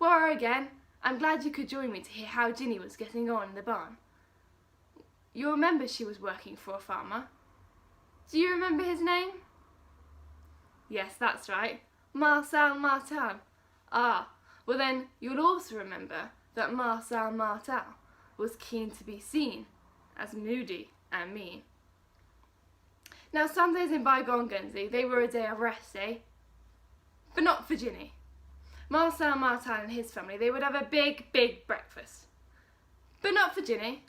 Well, again, I'm glad you could join me to hear how Ginny was getting on in the barn. You remember she was working for a farmer. Do you remember his name? Yes, that's right. Marterl. Ah, well then you'll also remember that Marterl was keen to be seen as moody and mean. Now some days in bygone Guernsey, they were a day of rest, eh? But not for Ginny. Marcel and his family, they would have a big breakfast. But not for Ginny.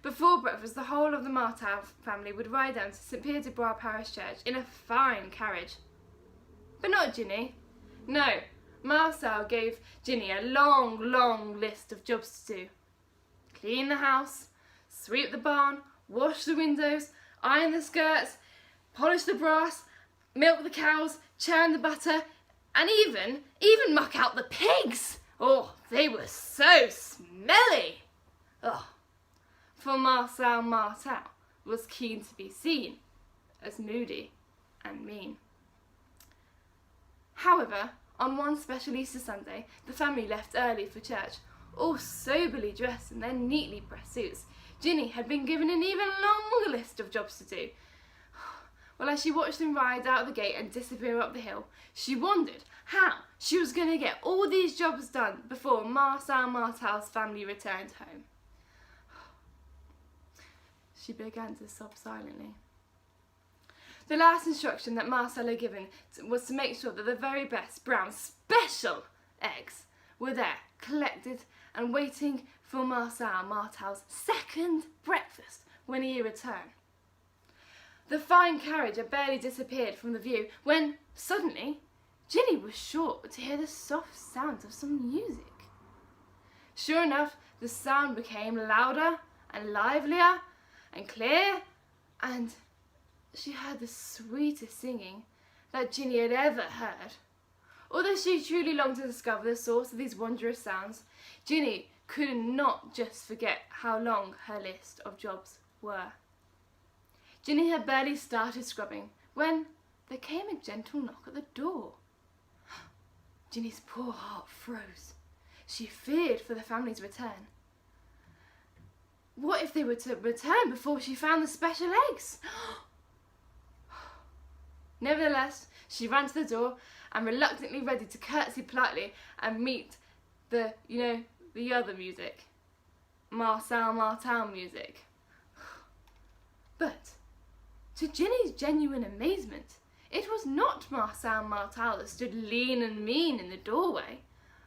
Before breakfast, the whole of the Marterl family would ride down to St. Pierre de Bois Parish Church in a fine carriage. But not Ginny. No, Marcel gave Ginny a long list of jobs to do. Clean the house, sweep the barn, wash the windows, iron the skirts, polish the brass, milk the cows, churn the butter, and even muck out the pigs. Oh, they were so smelly. Oh, for Marcel was keen to be seen as moody and mean. However, on one special Easter Sunday, the family left early for church, all soberly dressed in their neatly pressed suits. Ginny had been given an even longer list of jobs to do. Well, as she watched them ride out of the gate and disappear up the hill, she wondered how she was going to get all these jobs done before Marterl's family returned home. She began to sob silently. The last instruction that Marcel had given was to make sure that the very best brown special eggs were there, collected and waiting for Marterl's second breakfast when he returned. The fine carriage had barely disappeared from the view when, suddenly, Ginny was sure to hear the soft sound of some music. Sure enough, the sound became louder and livelier and clear, and she heard the sweetest singing that Ginny had ever heard. Although she truly longed to discover the source of these wondrous sounds, Ginny could not just forget how long her list of jobs were. Ginny had barely started scrubbing when there came a gentle knock at the door. Ginny's poor heart froze. She feared for the family's return. What if they were to return before she found the special eggs? Nevertheless, she ran to the door and reluctantly ready to curtsy politely and meet the other music. Marterl music. But, to Ginny's genuine amazement, it was not Marterl that stood lean and mean in the doorway.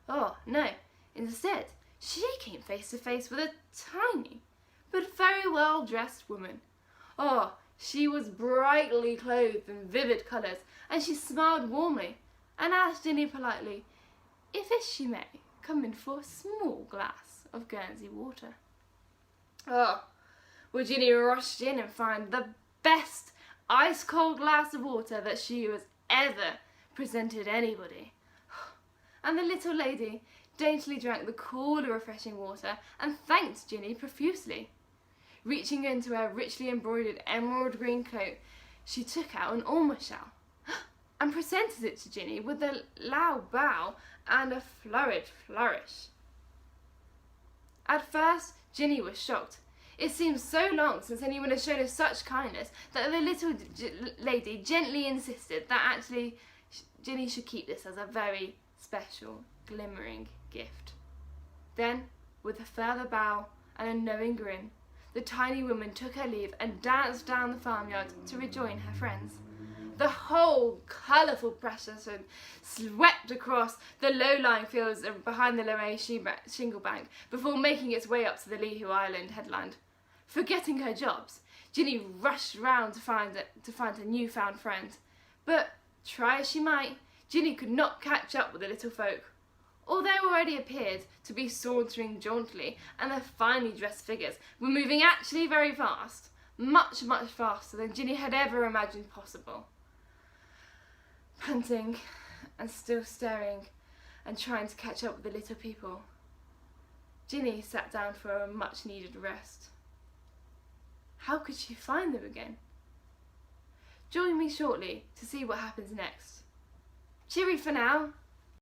Oh, no. Instead, she came face to face with a tiny but very well-dressed woman. Oh, she was brightly clothed in vivid colours, and she smiled warmly and asked Ginny politely if she may come in for a small glass of Guernsey water. Oh, well, Ginny rushed in and found the best ice-cold glass of water that she was ever presented anybody. And the little lady daintily drank the cool, refreshing water and thanked Ginny profusely. Reaching into her richly embroidered emerald green coat, she took out an almost shell and presented it to Ginny with a loud bow and a flurried flourish. At first, Ginny was shocked. It seemed so long since anyone had shown her such kindness that the little lady gently insisted that actually Ginny should keep this as a very special, glimmering gift. Then, with a further bow and a knowing grin, the tiny woman took her leave and danced down the farmyard to rejoin her friends. The whole colourful procession swept across the low-lying fields behind the Lorraine shingle bank before making its way up to the Lihu Island headland. Forgetting her jobs, Ginny rushed round to find her newfound friend. But, try as she might, Ginny could not catch up with the little folk. Although they already appeared to be sauntering jauntily, and their finely dressed figures were moving actually very fast, much faster than Ginny had ever imagined possible. Panting and still staring and trying to catch up with the little people, Ginny sat down for a much needed rest. How could she find them again? Join me shortly to see what happens next. Cheery for now!